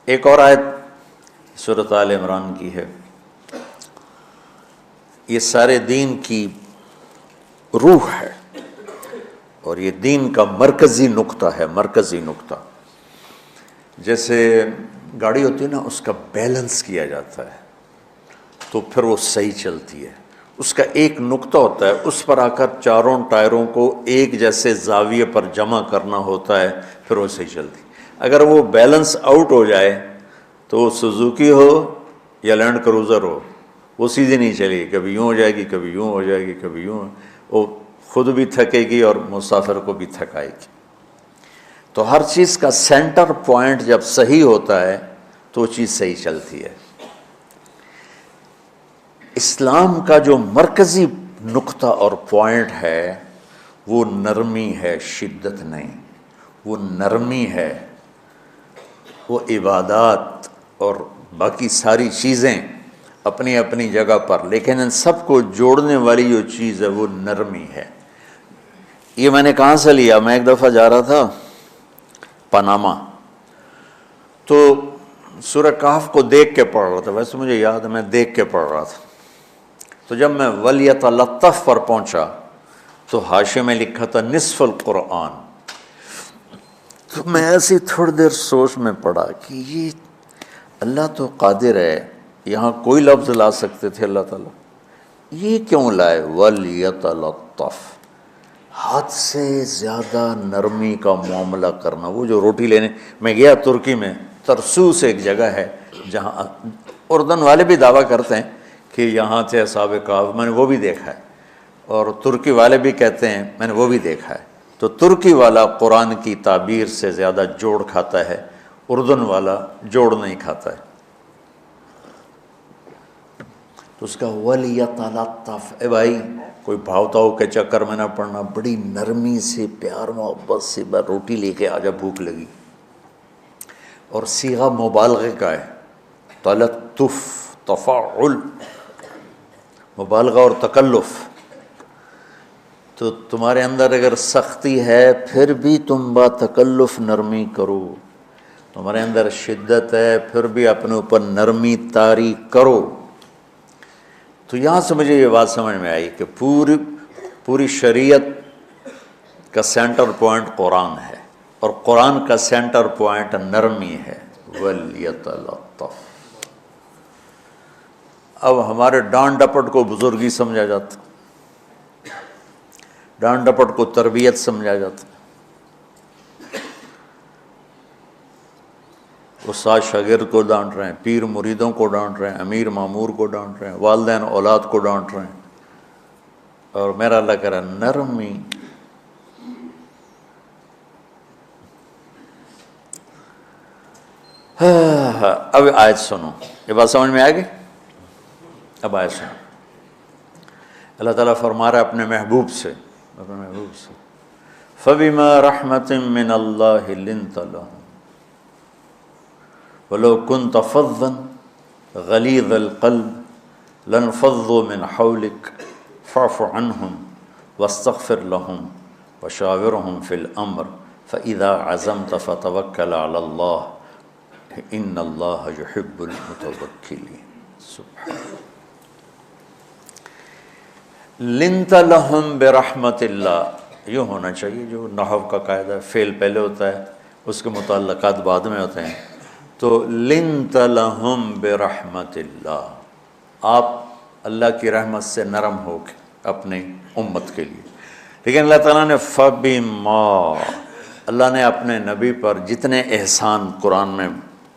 ایک اور آیت سورۃ آل عمران کی ہے، یہ سارے دین کی روح ہے اور یہ دین کا مرکزی نقطہ ہے، مرکزی نقطہ۔ جیسے گاڑی ہوتی ہے نا، اس کا بیلنس کیا جاتا ہے تو پھر وہ صحیح چلتی ہے۔ اس کا ایک نقطہ ہوتا ہے، اس پر آ کر چاروں ٹائروں کو ایک جیسے زاویے پر جمع کرنا ہوتا ہے، پھر وہ صحیح چلتی ہے۔ اگر وہ بیلنس آؤٹ ہو جائے تو وہ سوزوکی ہو یا لینڈ کروزر ہو، وہ سیدھی نہیں چلے گی، کبھی یوں ہو جائے گی، کبھی یوں ہو جائے گی، کبھی یوں، وہ خود بھی تھکے گی اور مسافر کو بھی تھکائے گی۔ تو ہر چیز کا سینٹر پوائنٹ جب صحیح ہوتا ہے تو وہ چیز صحیح چلتی ہے۔ اسلام کا جو مرکزی نقطہ اور پوائنٹ ہے وہ نرمی ہے، شدت نہیں، وہ نرمی ہے۔ وہ عبادات اور باقی ساری چیزیں اپنی اپنی جگہ پر، لیکن ان سب کو جوڑنے والی جو چیز ہے وہ نرمی ہے۔ یہ میں نے کہاں سے لیا؟ میں ایک دفعہ جا رہا تھا پاناما، تو سورہ کہف کو دیکھ کے پڑھ رہا تھا، ویسے مجھے یاد ہے میں دیکھ کے پڑھ رہا تھا۔ تو جب میں وَلْيَتَلَطَّفْ پر پہنچا تو حاشیے میں لکھا تھا نصف القرآن۔ تو میں ایسی تھوڑی دیر سوچ میں پڑا کہ یہ اللہ تو قادر ہے، یہاں کوئی لفظ لا سکتے تھے اللہ تعالیٰ، یہ کیوں لائے؟ وَلْيَتَلَطَّفْ، حد سے زیادہ نرمی کا معاملہ کرنا۔ وہ جو روٹی لینے میں گیا ترکی میں، ترسوس ایک جگہ ہے جہاں اردن والے بھی دعویٰ کرتے ہیں کہ یہاں تھے اصحاب کہف، میں نے وہ بھی دیکھا ہے، اور ترکی والے بھی کہتے ہیں میں نے وہ بھی دیکھا ہے۔ تو ترکی والا قرآن کی تعبیر سے زیادہ جوڑ کھاتا ہے، اردن والا جوڑ نہیں کھاتا ہے۔ تو اس کا وَلْيَتَلَطَّفْ، اے بھائی کوئی بھاؤ تاؤ کے چکر میں نہ پڑنا، بڑی نرمی سے پیار محبت سے بس روٹی لے کے آجا، بھوک لگی۔ اور صیغہ مبالغے کا ہے، تلطف، تفاعل، مبالغہ اور تکلف۔ تو تمہارے اندر اگر سختی ہے پھر بھی تم با تکلف نرمی کرو، تمہارے اندر شدت ہے پھر بھی اپنے اوپر نرمی طاری کرو۔ تو یہاں سے مجھے یہ بات سمجھ میں آئی کہ پوری شریعت کا سینٹر پوائنٹ قرآن ہے، اور قرآن کا سینٹر پوائنٹ نرمی ہے، وَلْيَتَلَطَّفْ۔ اب ہمارے ڈانٹ ڈپٹ کو بزرگی سمجھا جاتا، ڈانٹ ڈپٹ کو تربیت سمجھا جاتا، استاد شاگرد کو ڈانٹ رہے ہیں، پیر مریدوں کو ڈانٹ رہے ہیں، امیر مامور کو ڈانٹ رہے ہیں، والدین اولاد کو ڈانٹ رہے ہیں، اور میرا اللہ کہہ رہا ہے نرمی۔ اب آیت سنو، یہ بات سمجھ میں آ گئی؟ اب آیت سنو، اللہ تعالیٰ فرما رہا ہے اپنے محبوب سے، فَبِمَا رَحْمَةٍ مِّنَ اللَّهِ لِنْتَ لَهُمْ وَلَوْ كُنْتَ فَظًّا غَلِيظَ الْقَلْبِ لَانفَضُّوا مِنْ حَوْلِكَ فَاعْفُ عَنْهُمْ وَاسْتَغْفِرْ لَهُمْ وَشَاوِرْهُمْ فِي الْأَمْرِ فَإِذَا عَزَمْتَ فَتَوَكَّلْ عَلَى اللَّهِ إِنَّ اللَّهَ يُحِبُّ الْمُتَوَكِّلِينَ۔ سبحان لنت لہم برحمت اللہ، یوں ہونا چاہیے، جو نحو کا قاعدہ ہے، فعل پہلے ہوتا ہے اس کے متعلقات بعد میں ہوتے ہیں۔ تو لنت لہم برحمت اللہ، آپ اللہ کی رحمت سے نرم ہو کے اپنی امت کے لیے۔ لیکن اللہ تعالیٰ نے فبما، اللہ نے اپنے نبی پر جتنے احسان قرآن میں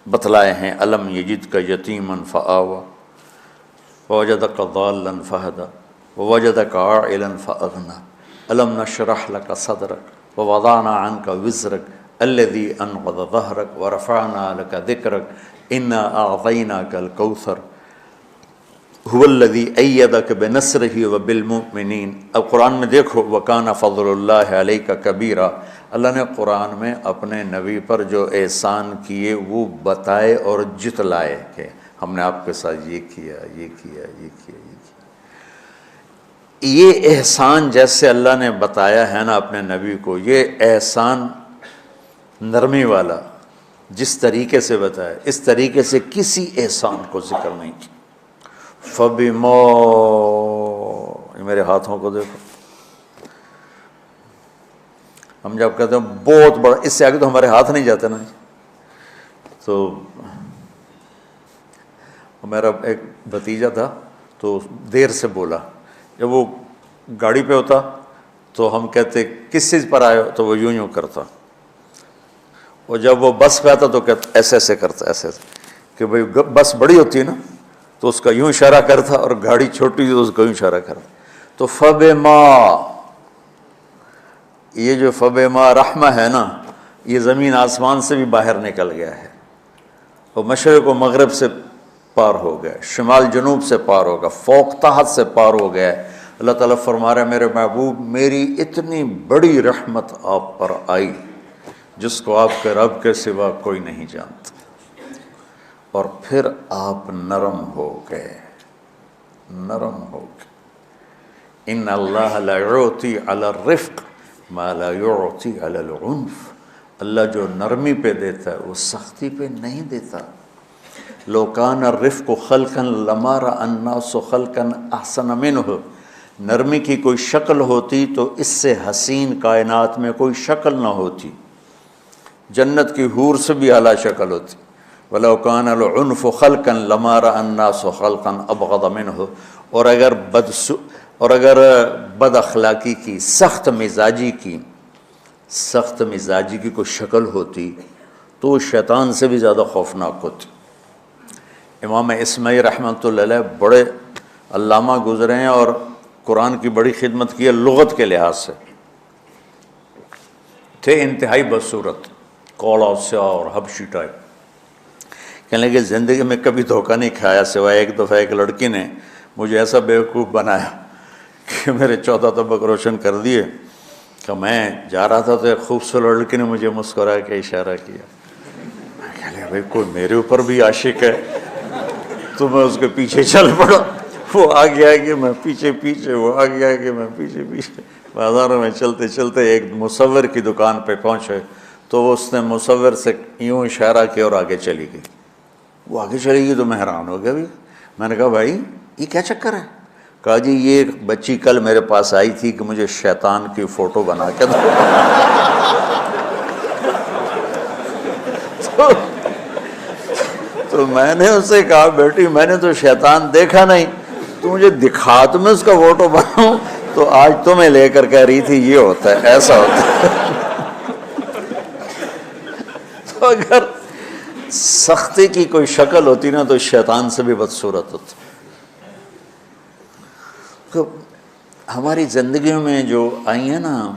بتلائے ہیں، الم یجدک یتیما فآویٰ ووجدک ضالا فہدیٰ ووجدک عائلا فأغنیٰ الم نشرح لک صدرک ووضعنا عنک وزرک الذی انقض ظہرک ورفعنا لک ذکرک انا اعطیناک الکوثر هو الذی ایدک بنصرہ وبالمؤمنین۔ اب قرآن میں دیکھو، وکان فضل اللہ علیک کبیرا، اللہ نے قرآن میں اپنے نبی پر جو احسان کیے وہ بتائے اور جتلائے کہ ہم نے آپ کے ساتھ یہ کیا، یہ کیا، یہ کیا، یہ کیا۔ یہ احسان جیسے اللہ نے بتایا ہے نا اپنے نبی کو، یہ احسان نرمی والا، جس طریقے سے بتایا اس طریقے سے کسی احسان کو ذکر نہیں کیا۔ فَبِمَا، میرے ہاتھوں کو دیکھو، ہم جب کہتے ہیں بہت بڑا، اس سے آگے تو ہمارے ہاتھ نہیں جاتے نا۔ تو میرا ایک بھتیجا تھا تو دیر سے بولا، جب وہ گاڑی پہ ہوتا تو ہم کہتے کس چیز پر آئے ہو، تو وہ یوں یوں کرتا، اور جب وہ بس پہ آتا تو کہتا ایسے ایسے کرتا، ایسے ایسے، کہ بھئی بس بڑی ہوتی ہے نا تو اس کا یوں اشارہ کرتا، اور گاڑی چھوٹی تو اس کا یوں اشارہ کرتا۔ تو فَبِمَا، یہ جو فَبِمَا رحمہ ہے نا، یہ زمین آسمان سے بھی باہر نکل گیا ہے، اور مشرق و مغرب سے پار ہو گیا، شمال جنوب سے پار ہو گیا، فوق تحت سے پار ہو گیا۔ اللہ تعالیٰ فرما رہا ہے میرے محبوب میری اتنی بڑی رحمت آپ پر آئی جس کو آپ کے رب کے سوا کوئی نہیں جانتا، اور پھر آپ نرم ہو گئے، نرم ہو گئے۔ ان اللہ لا یعطی علی الرفق ما لا یعطی علی العنف، اللہ جو نرمی پہ دیتا ہے وہ سختی پہ نہیں دیتا۔ لو کان الرفق خلقا لما رأى الناس خلقا احسن منہ، نرمی کی کوئی شکل ہوتی تو اس سے حسین کائنات میں کوئی شکل نہ ہوتی، جنت کی حور سے بھی اعلیٰ شکل ہوتی۔ وَلَوْ كَانَ الْعُنْفُ خَلْقًا لَمَا رَأَى النَّاسُ خَلْقًا أَبْغَضَ مِنْهُ، اور اگر بد اخلاقی کی، سخت مزاجی کی کوئی شکل ہوتی تو شیطان سے بھی زیادہ خوفناک ہوتی۔ امام اسماعیل رحمۃ اللہ علیہ بڑے علامہ گزرے ہیں اور قرآن کی بڑی خدمت کی ہے لغت کے لحاظ سے، تھے انتہائی بدصورت، کوڑا سیاہ اور حبشی ٹائپ۔ کہنے لگے زندگی میں کبھی دھوکہ نہیں کھایا سوائے ایک دفعہ ایک لڑکی نے مجھے ایسا بیوقوف بنایا کہ میرے 14 طبق روشن کر دیے، کہ میں جا رہا تھا تو ایک خوبصورت لڑکی نے مجھے مسکرا کے اشارہ کیا، میں کہہ لیا بھائی کوئی میرے اوپر بھی عاشق ہے، تو میں اس کے پیچھے چل پڑا، وہ آگے آگے میں پیچھے پیچھے، وہ آگے آگے میں پیچھے پیچھے، بازاروں میں چلتے چلتے ایک مصور کی دکان پہ پہنچے تو اس نے مصور سے یوں اشارہ کیا اور آگے چلی گئی۔ وہ آگے چلی گئی تو میں حیران ہو گیا، بھی میں نے کہا بھائی یہ کیا چکر ہے؟ کہا جی یہ بچی کل میرے پاس آئی تھی کہ مجھے شیطان کی فوٹو بنا کے دو۔ تو میں نے اس سے کہا بیٹی میں نے تو شیطان دیکھا نہیں، تو مجھے دکھا تو میں اس کا فوٹو بناؤں، تو آج تمہیں لے کر کہہ رہی تھی یہ ہوتا ہے ایسا ہوتا ہے۔ تو اگر سختی کی کوئی شکل ہوتی نا تو شیطان سے بھی بدصورت ہوتی۔ تو ہماری زندگیوں میں جو آئی ہیں نا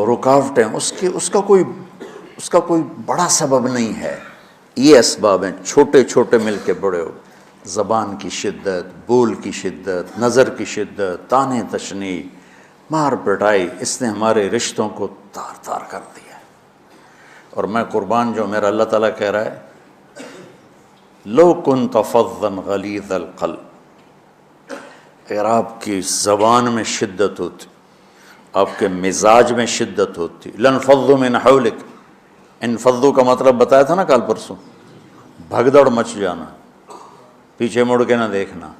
رکاوٹیں، اس کا کوئی بڑا سبب نہیں ہے، یہ اسباب ہیں چھوٹے چھوٹے مل کے بڑے ہو، زبان کی شدت، بول کی شدت، نظر کی شدت، تانے تشنی، مار پٹائی، اس نے ہمارے رشتوں کو تار تار کر دیا۔ اور میں قربان جو میرا اللہ تعالیٰ کہہ رہا ہے لو کنت فظا غلیظ القلب، اگر آپ کی زبان میں شدت ہوتی، آپ کے مزاج میں شدت ہوتی، لانفضوا من حولک، انفضوا کا مطلب بتایا تھا نا کل پرسوں، بھگدڑ مچ جانا، پیچھے مڑ کے نہ دیکھنا۔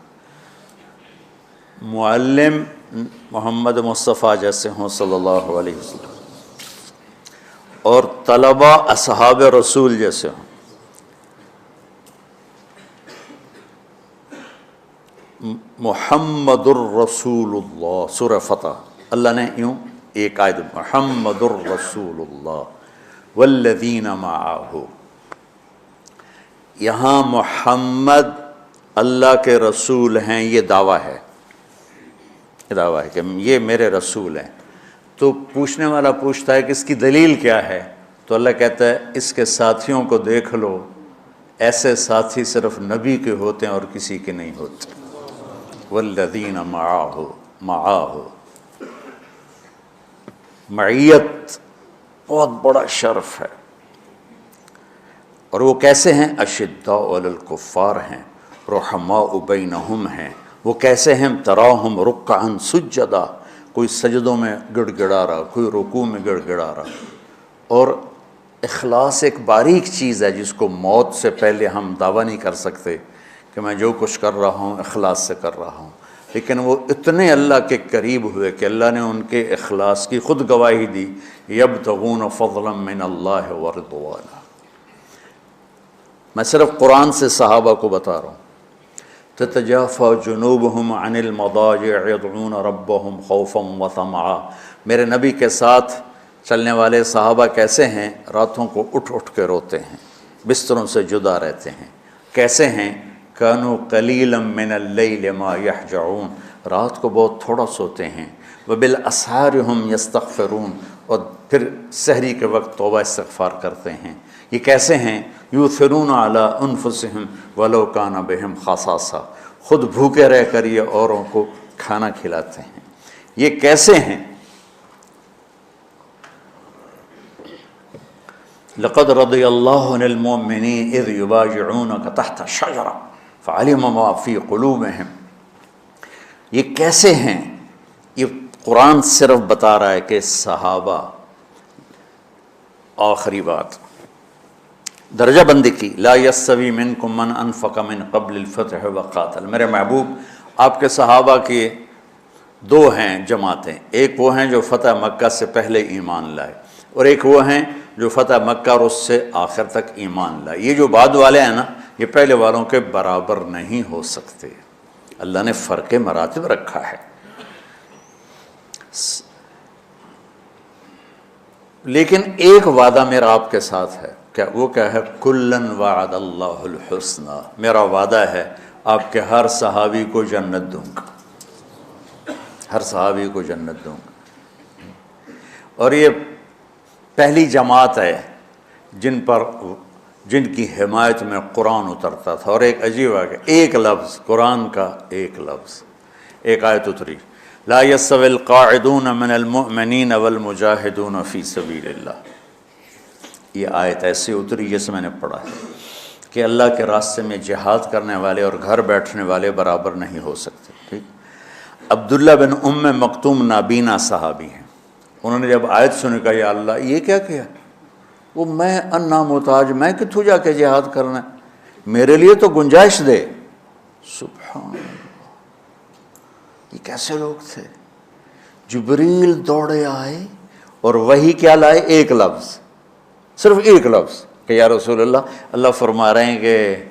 معلم محمد مصطفیٰ جیسے ہوں صلی اللہ علیہ وسلم، اور طلبہ اصحاب رسول جیسے ہوں، محمد الرسول اللہ، سورہ فتح اللہ نے یوں ایک آیت محمد الرسول اللہ والذین معہ، یہاں محمد اللہ کے رسول ہیں، یہ دعویٰ ہے، یہ دعویٰ ہے کہ یہ میرے رسول ہیں۔ تو پوچھنے والا پوچھتا ہے کہ اس کی دلیل کیا ہے؟ تو اللہ کہتا ہے اس کے ساتھیوں کو دیکھ لو، ایسے ساتھی صرف نبی کے ہوتے ہیں اور کسی کے نہیں ہوتے۔ والذین معاہ، معیت بہت بڑا شرف ہے۔ اور وہ کیسے ہیں؟ اشداء علی الکفار ہیں، رحماء بینہم ہیں۔ وہ کیسے ہیں؟ تراہم رکعا سجدا، کوئی سجدوں میں گڑ گڑا رہا، کوئی رکوع میں گڑ گڑا رہا، اور اخلاص ایک باریک چیز ہے جس کو موت سے پہلے ہم دعویٰ نہیں کر سکتے کہ میں جو کچھ کر رہا ہوں اخلاص سے کر رہا ہوں، لیکن وہ اتنے اللہ کے قریب ہوئے کہ اللہ نے ان کے اخلاص کی خود گواہی دی، یبتغون فضلا من اللہ ورضوانا۔ میں صرف قرآن سے صحابہ کو بتا رہا ہوں، تتجافى جنوبهم عن المضاجع يدعون ربهم خوفا وطمعا۔ میرے نبی کے ساتھ چلنے والے صحابہ کیسے ہیں؟ راتوں کو اٹھ اٹھ کے روتے ہیں، بستروں سے جدا رہتے ہیں۔ کیسے ہیں؟ كانوا قليلا من الليل ما يهجعون، رات کو بہت تھوڑا سوتے ہیں۔ وبالاسحار هم يستغفرون، اور پھر سحری کے وقت توبہ استغفار کرتے ہیں۔ یہ کیسے ہیں؟ یؤثرون علی انفسهم ولو کان بهم خصاصہ، خود بھوکے رہ کر یہ اوروں کو کھانا کھلاتے ہیں۔ یہ کیسے ہیں؟ لقد رضی اللہ عن المؤمنین اذ یبایعونک تحت الشجرہ فعلم ما فی قلوبہم۔ یہ کیسے ہیں؟ یہ قرآن صرف بتا رہا ہے کہ صحابہ، آخری بات درجہ بندی کی، لا یستوی منکم من انفق من قبل الفتح وقاتل۔ میرے محبوب، آپ کے صحابہ کی دو ہیں جماعتیں، ایک وہ ہیں جو فتح مکہ سے پہلے ایمان لائے، اور ایک وہ ہیں جو فتح مکہ اور اس سے آخر تک ایمان لائے۔ یہ جو بعد والے ہیں نا، یہ پہلے والوں کے برابر نہیں ہو سکتے، اللہ نے فرق مراتب رکھا ہے۔ لیکن ایک وعدہ میرا آپ کے ساتھ ہے، کیا وہ کیا ہے؟ کلن وعد اللہ الحسنی، میرا وعدہ ہے آپ کے ہر صحابی کو جنت دوں گا، ہر صحابی کو جنت دوں گا۔ اور یہ پہلی جماعت ہے جن کی حمایت میں قرآن اترتا تھا۔ اور ایک عجیب ہے کہ ایک لفظ قرآن کا، ایک لفظ، ایک آیت اتری، لا یستوی القاعدون من المؤمنین والمجاہدون فی سبیل اللہ۔ یہ آیت ایسی اتری جیسے میں نے پڑھا ہے کہ اللہ کے راستے میں جہاد کرنے والے اور گھر بیٹھنے والے برابر نہیں ہو سکتے۔ ٹھیک، عبداللہ بن ام مکتوم نابینا صحابی ہیں، انہوں نے جب آیت سنی کہا یا اللہ یہ کیا کیا؟ وہ میں انا محتاج، میں کتوں جا کے جہاد کرنا ہے، میرے لیے تو گنجائش دے۔ سبحان اللہ، یہ کیسے لوگ تھے؟ جبریل دوڑے آئے اور وہی کیا لائے؟ ایک لفظ، صرف ایک لفظ کہ یا رسول اللہ، اللہ فرما رہے ہیں کہ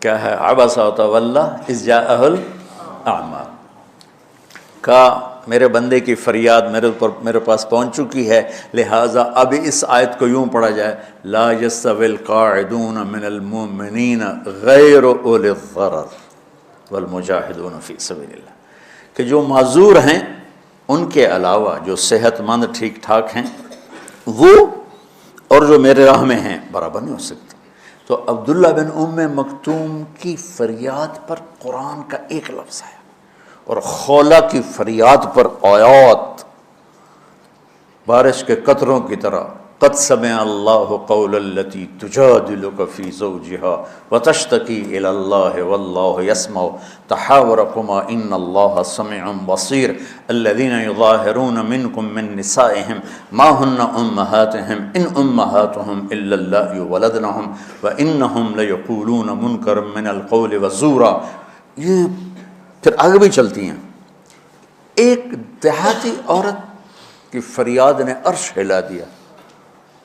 کیا ہے؟ عبس وتولی اذ جاءہ الاعمی، کا میرے بندے کی فریاد میرے پاس پہنچ چکی ہے، لہٰذا اب اس آیت کو یوں پڑھا جائے، لا یستوی القاعدون من المؤمنین غیر اولی الضرر والمجاہدون فی سبیل اللہ، کہ جو معذور ہیں ان کے علاوہ جو صحت مند ٹھیک ٹھاک ہیں وہ، اور جو میرے راہ میں ہیں، برابر نہیں ہو سکتے۔ تو عبداللہ بن ام مکتوم کی فریاد پر قرآن کا ایک لفظ ہے، اور خولہ کی فریاد پر آیات بارش کے قطروں کی طرح، قد سمع اللہ قول التی تجادلک فی زوجہا وتشتکی الی اللہ واللہ یسمع تحاورکما ان اللہ سمیع بصیر الذین یظاہرون منکم من نسائہم ما ہن امہاتہم ان امہاتہم الا اللہ ولدنہم وانہم لیقولون منکرا من القول وزورا۔ یہ پھر آگے بھی چلتی ہیں۔ ایک دیہاتی عورت کی فریاد نے عرش ہلا دیا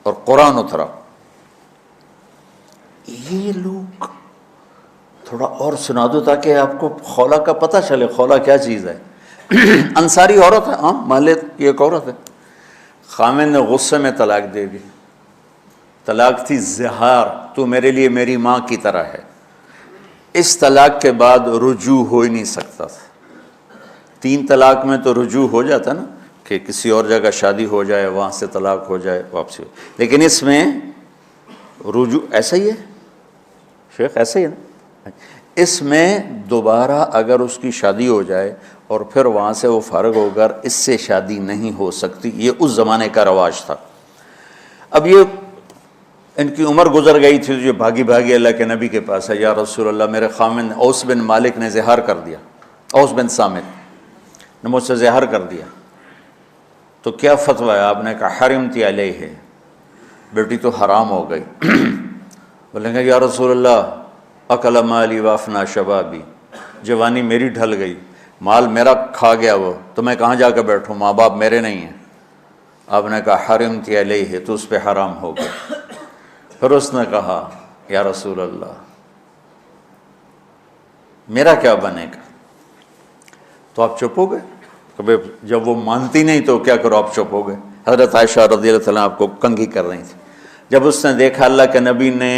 اور قرآن اترا۔ یہ لوگ تھوڑا اور سنا دو تاکہ آپ کو خولہ کا پتہ چلے، خولہ کیا چیز ہے۔ انصاری عورت ہے، ہاں محلے کی ایک عورت ہے، خامن نے غصے میں طلاق دے دی، طلاق تھی زہار، تو میرے لیے میری ماں کی طرح ہے۔ اس طلاق کے بعد رجوع ہو ہی نہیں سکتا تھا۔ 3 طلاق میں تو رجوع ہو جاتا نا، کہ کسی اور جگہ شادی ہو جائے، وہاں سے طلاق ہو جائے، واپسی ہو، لیکن اس میں رجوع ایسا ہی ہے شیخ، ایسا ہی ہے نا، اس میں دوبارہ اگر اس کی شادی ہو جائے اور پھر وہاں سے وہ فارغ ہو کر اس سے شادی نہیں ہو سکتی، یہ اس زمانے کا رواج تھا۔ اب یہ ان کی عمر گزر گئی تھی، جو بھاگی بھاگی اللہ کے نبی کے پاس ہے، یا رسول اللہ میرے خامن اوس بن مالک نے زہار کر دیا، اوس بن صامت نے مجھ سے زہر کر دیا، تو کیا فتویٰ ہے؟ آپ نے کہا حرمتی علیہ ہے، بیٹی تو حرام ہو گئی۔ بولیں گے یا رسول اللہ اکل مالی وافنا شبابی، جوانی میری ڈھل گئی، مال میرا کھا گیا وہ، تو میں کہاں جا کے بیٹھوں، ماں باپ میرے نہیں ہیں۔ آپ نے کہا حرمتی علیہ ہے، تو اس پہ حرام ہو گیا۔ پھر اس نے کہا یا رسول اللہ میرا کیا بنے گا؟ تو آپ چپ ہو گئے کہ جب وہ مانتی نہیں تو کیا کرو، آپ چپ ہو گئے۔ حضرت عائشہ رضی اللہ تعالیٰ آپ کو کنگھی کر رہی تھی۔ جب اس نے دیکھا اللہ کے نبی نے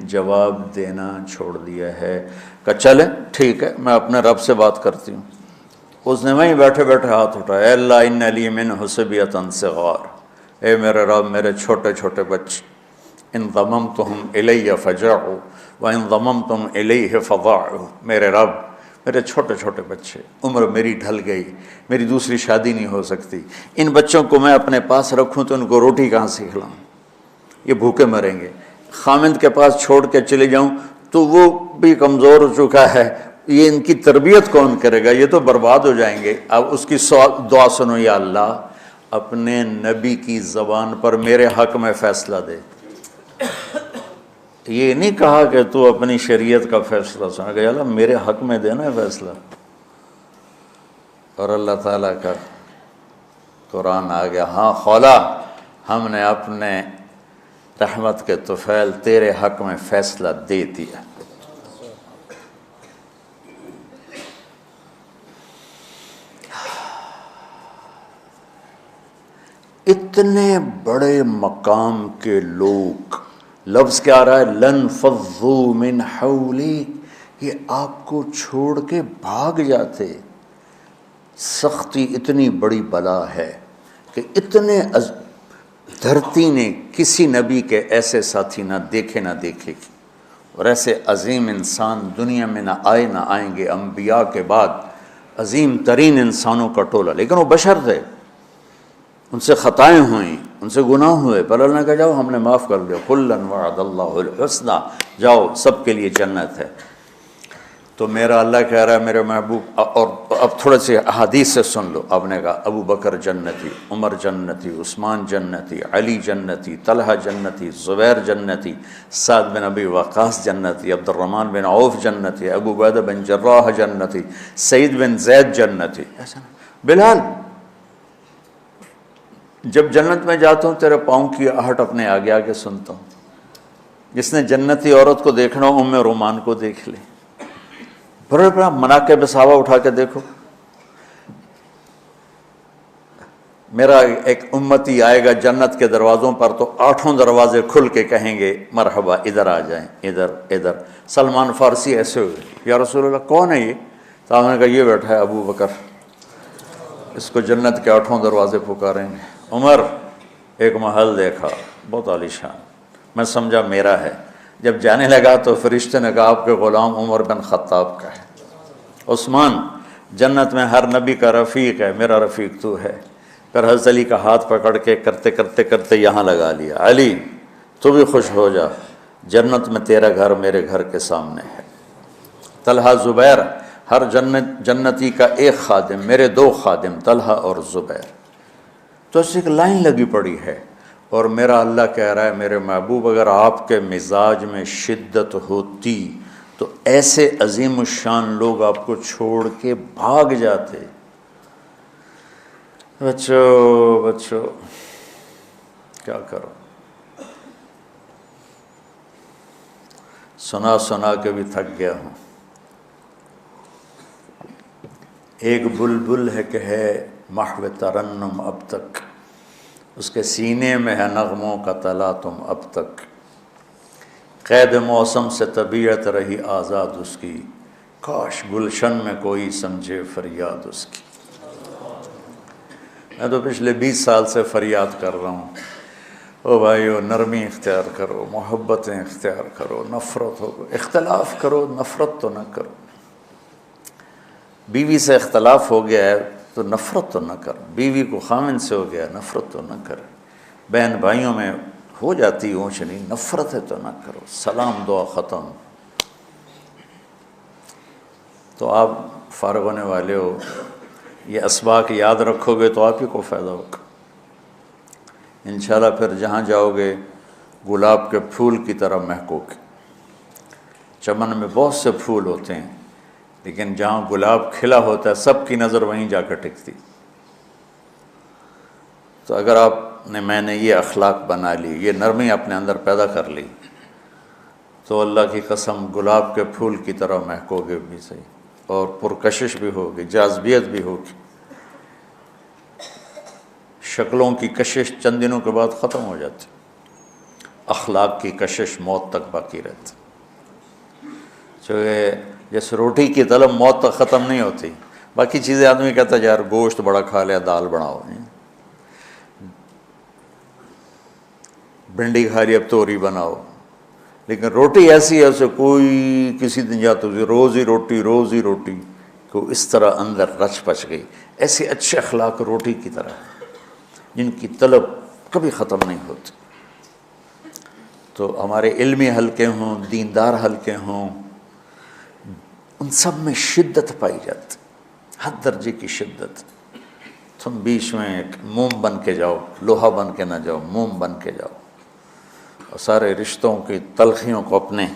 جواب دینا چھوڑ دیا ہے کہ چلے ٹھیک ہے میں اپنے رب سے بات کرتی ہوں، اس نے وہیں بیٹھے بیٹھے ہاتھ اٹھایا، اے اللہ ان لی من حسبیۃ صغار، اے میرے رب میرے چھوٹے چھوٹے بچے، ان ضممتہم الی فجعوا وان ضممتم الیہ فضاعوا، میرے رب میرے چھوٹے چھوٹے بچے، عمر میری ڈھل گئی، میری دوسری شادی نہیں ہو سکتی، ان بچوں کو میں اپنے پاس رکھوں تو ان کو روٹی کہاں سے کھلاؤں، یہ بھوکے مریں گے، خامند کے پاس چھوڑ کے چلے جاؤں تو وہ بھی کمزور ہو چکا ہے، یہ ان کی تربیت کون کرے گا، یہ تو برباد ہو جائیں گے۔ اب اس کی دعا سنو، یا اللہ اپنے نبی کی زبان پر میرے حق میں فیصلہ دے۔ یہ نہیں کہا کہ تو اپنی شریعت کا فیصلہ سنا، کہ اللہ میرے حق میں دینا ہے فیصلہ۔ اور اللہ تعالیٰ کا قرآن آ گیا، ہاں خولا ہم نے اپنے رحمت کے طفیل تیرے حق میں فیصلہ دے دیا۔ اتنے بڑے مقام کے لوگ، لفظ کیا آ رہا ہے، لن فضوا من حولک، یہ آپ کو چھوڑ کے بھاگ جاتے۔ سختی اتنی بڑی بلا ہے کہ اتنے دھرتی نے کسی نبی کے ایسے ساتھی نہ دیکھے گی، اور ایسے عظیم انسان دنیا میں نہ آئیں گے، انبیاء کے بعد عظیم ترین انسانوں کا ٹولہ، لیکن وہ بشر تھے، ان سے خطائیں ہوئیں، ان سے گناہ ہوئے، پر اللہ نے کہا جاؤ ہم نے معاف کر دیا، کلا وعد اللہ الحسنی، جاؤ سب کے لیے جنت ہے۔ تو میرا اللہ کہہ رہا ہے میرے محبوب، اور اب تھوڑے سے احادیث سے سن لو۔ آپ نے کہا ابو بکر جنتی، عمر جنتی، عثمان جنتی، علی جنتی، طلحہ جنتی، زبیر جنتی، سعد بن ابی وقاص جنتی، عبد الرحمن بن عوف جنتی، ابو عبیدہ بن جراح جنتی، سعید بن زید جنتی، ایسا بلال جب جنت میں جاتا ہوں تیرے پاؤں کی آہٹ اپنے آگے آگے سنتا ہوں۔ جس نے جنتی عورت کو دیکھنا ہو ام رومان کو دیکھ لے، بڑے بڑا مناقب صحابہ اٹھا کے دیکھو۔ میرا ایک امتی آئے گا جنت کے دروازوں پر تو 8 دروازے کھل کے کہیں گے مرحبا ادھر آ جائیں، ادھر۔ سلمان فارسی ایسے ہوئے، یا رسول اللہ کون ہے یہ؟ تو آپ نے کہا یہ بیٹھا ہے ابو بکر، اس کو جنت کے 8 دروازے پکاریں گے۔ عمر ایک محل دیکھا بہت عالیشان، میں سمجھا میرا ہے، جب جانے لگا تو فرشتے نے کہا آپ کے غلام عمر بن خطاب کا ہے۔ عثمان جنت میں ہر نبی کا رفیق ہے، میرا رفیق تو ہے۔ پھر حضرت علی کا ہاتھ پکڑ کے کرتے یہاں لگا لیا، علی تو بھی خوش ہو جا، جنت میں تیرا گھر میرے گھر کے سامنے ہے۔ طلحہ زبیر، ہر جنتی کا ایک خادم، میرے 2 خادم طلحہ اور زبیر۔ تو اس ایک لائن لگی پڑی ہے، اور میرا اللہ کہہ رہا ہے میرے محبوب اگر آپ کے مزاج میں شدت ہوتی تو ایسے عظیم الشان لوگ آپ کو چھوڑ کے بھاگ جاتے۔ بچوں کیا کرو، سنا کے بھی تھک گیا ہوں۔ ایک بلبل ہے کہ ہے محو ترنم اب تک، اس کے سینے میں ہے نغموں کا تلا تم اب تک، قید موسم سے طبیعت رہی آزاد اس کی، کاش گلشن میں کوئی سمجھے فریاد اس کی۔ میں تو پچھلے 20 سال سے فریاد کر رہا ہوں، او بھائیو نرمی اختیار کرو، محبتیں اختیار کرو، نفرت ہو، اختلاف کرو، نفرت تو نہ کرو۔ بیوی سے اختلاف ہو گیا ہے تو نفرت تو نہ کر، بیوی کو خامن سے ہو گیا نفرت تو نہ کر، بہن بھائیوں میں ہو جاتی اونچ نہیں، نفرت ہے تو نہ کرو، سلام دعا ختم۔ تو آپ فارغ ہونے والے ہو، یہ اسباق یاد رکھو گے تو آپ ہی کو فائدہ ہوگا انشاءاللہ۔ پھر جہاں جاؤ گے گلاب کے پھول کی طرح مہکو گے۔ چمن میں بہت سے پھول ہوتے ہیں، لیکن جہاں گلاب کھلا ہوتا ہے سب کی نظر وہیں جا کر ٹکتی۔ تو اگر میں نے یہ اخلاق بنا لی، یہ نرمی اپنے اندر پیدا کر لی، تو اللہ کی قسم گلاب کے پھول کی طرح مہکو گے بھی صحیح، اور پرکشش بھی ہوگی، جاذبیت بھی ہوگی۔ شکلوں کی کشش چند دنوں کے بعد ختم ہو جاتی، اخلاق کی کشش موت تک باقی رہتی۔ جیسے روٹی کی طلب موت تک ختم نہیں ہوتی، باقی چیزیں آدمی کہتا ہے یار گوشت بڑا کھا لیا، دال بناؤ، بھنڈی کھا لی اب توری بناؤ، لیکن روٹی ایسی ہے اسے کوئی کسی دن جاتا روز ہی روٹی روز ہی روٹی، کو اس طرح اندر رچ پچ گئی۔ ایسے اچھے اخلاق روٹی کی طرح جن کی طلب کبھی ختم نہیں ہوتی۔ تو ہمارے علمی حلقے ہوں، دیندار حلقے ہوں، ان سب میں شدت پائی جاتی، ہر درجے کی شدت۔ تم بیچ میں ایک موم بن کے جاؤ، لوہا بن کے نہ جاؤ، موم بن کے جاؤ، اور سارے رشتوں کی تلخیوں کو اپنے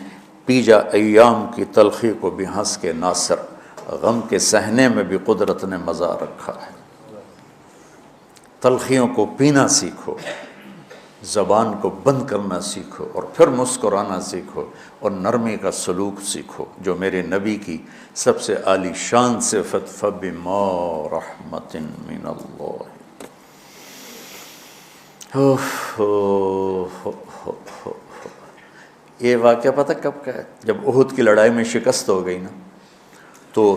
پی جا، ایام کی تلخی کو بھی ہنس کے ناصر، غم کے سہنے میں بھی قدرت نے مزہ رکھا ہے۔ تلخیوں کو پینا سیکھو، زبان کو بند کرنا سیکھو، اور پھر مسکرانا سیکھو، اور نرمی کا سلوک سیکھو، جو میرے نبی کی سب سے عالی شان صفت فَبِمَا رَحْمَةٍ مِّنَ اللَّهِ۔ یہ واقعہ پتہ کب کا ہے؟ جب احد کی لڑائی میں شکست ہو گئی نا، تو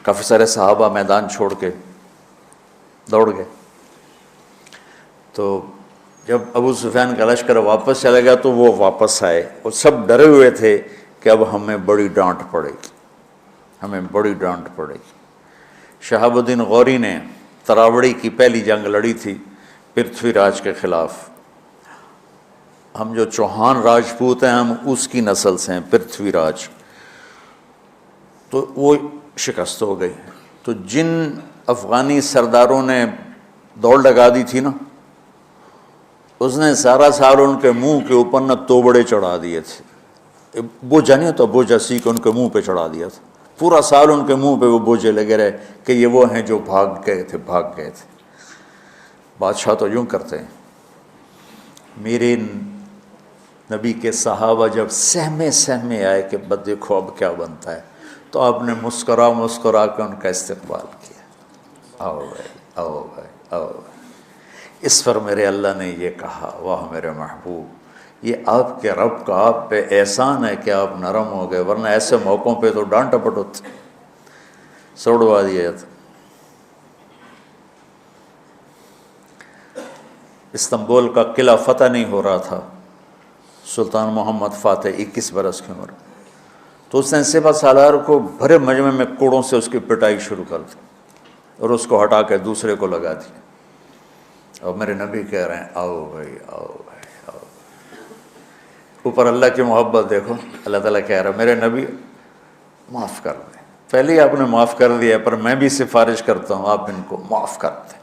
کافی سارے صحابہ میدان چھوڑ کے دوڑ گئے۔ تو جب ابو سفیان کا لشکر واپس چلا گیا تو وہ واپس آئے، اور سب ڈرے ہوئے تھے کہ اب ہمیں بڑی ڈانٹ پڑے گی، ہمیں بڑی ڈانٹ پڑے گی۔ شہاب الدین غوری نے تراوڑی کی پہلی جنگ لڑی تھی پرتھوی راج کے خلاف۔ ہم جو چوہان راجپوت ہیں ہم اس کی نسل سے ہیں، پرتھوی راج، تو وہ شکست ہو گئی۔ تو جن افغانی سرداروں نے دوڑ لگا دی تھی نا، اس نے سارا سال ان کے منہ کے اوپر نہ توبڑے چڑھا دیے تھے، بوجھا نہیں ہوتا، بوجھا سی کے ان کے منہ پہ چڑھا دیا تھا، پورا سال ان کے منہ پہ وہ بوجھے لگے رہے کہ یہ وہ ہیں جو بھاگ گئے تھے۔ بادشاہ تو یوں کرتے ہیں۔ میرے نبی کے صحابہ جب سہمے آئے کہ بس دیکھو اب کیا بنتا ہے، تو آپ نے مسکرا کے ان کا استقبال کیا، آؤ بھائی آؤ بھائی آؤ بھائی۔ اس پر میرے اللہ نے یہ کہا، واہ میرے محبوب، یہ آپ کے رب کا آپ پہ احسان ہے کہ آپ نرم ہو گئے، ورنہ ایسے موقعوں پہ تو ڈانٹ ٹپٹ ہوتی، سوڑوا دیا جاتا۔ استنبول کا قلعہ فتح نہیں ہو رہا تھا، سلطان محمد فاتح 21 برس کی عمر، تو اس نے سپہ سالار کو بھرے مجمع میں کوڑوں سے اس کی پٹائی شروع کر دی، اور اس کو ہٹا کے دوسرے کو لگا دیا۔ اور میرے نبی کہہ رہے ہیں آؤ بھائی آؤ بھائی آؤ۔ اوپر اللہ کی محبت دیکھو، اللہ تعالیٰ کہہ رہا ہے میرے نبی معاف کر دیں، پہلے ہی آپ نے معاف کر دیا، پر میں بھی سفارش کرتا ہوں آپ ان کو معاف کر دیں۔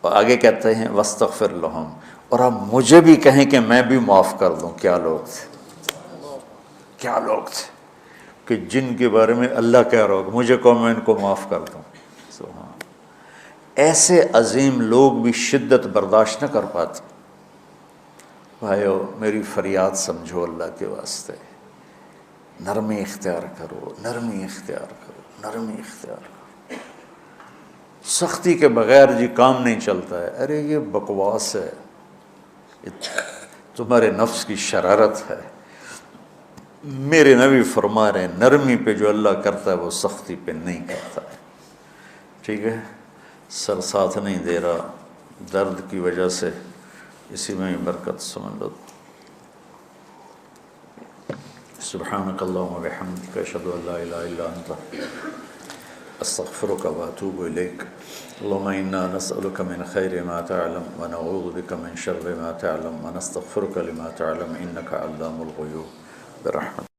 اور آگے کہتے ہیں وَاسْتَغْفِرْ لَهُمْ، اور آپ مجھے بھی کہیں کہ میں بھی معاف کر دوں۔ کیا لوگ تھے کہ جن کے بارے میں اللہ کہہ رہا ہوگا مجھے کہو میں ان کو معاف کر دوں۔ سبحان، ایسے عظیم لوگ بھی شدت برداشت نہ کر پاتے۔ بھائیو میری فریاد سمجھو اللہ کے واسطے، نرمی اختیار کرو، نرمی اختیار کرو، نرمی اختیار کرو۔ سختی کے بغیر جی کام نہیں چلتا ہے، ارے یہ بکواس ہے، تمہارے نفس کی شرارت ہے۔ میرے نبی فرما رہے ہیں نرمی پہ جو اللہ کرتا ہے وہ سختی پہ نہیں کرتا ہے۔ ٹھیک ہے، سر ساتھ نہیں دے رہا درد کی وجہ سے، اسی میں برکت سمجھ لو۔ سبحانک اللہم و بحمدک، اشہد ان لا الہ الا انت، استغفرک و اتوب الیک۔ اللہم انا نسألک من خیر ما تعلم ونعوذ بک من شر ما تعلم ونستغفرک لما تعلم انک علام الغیوب برحمتک۔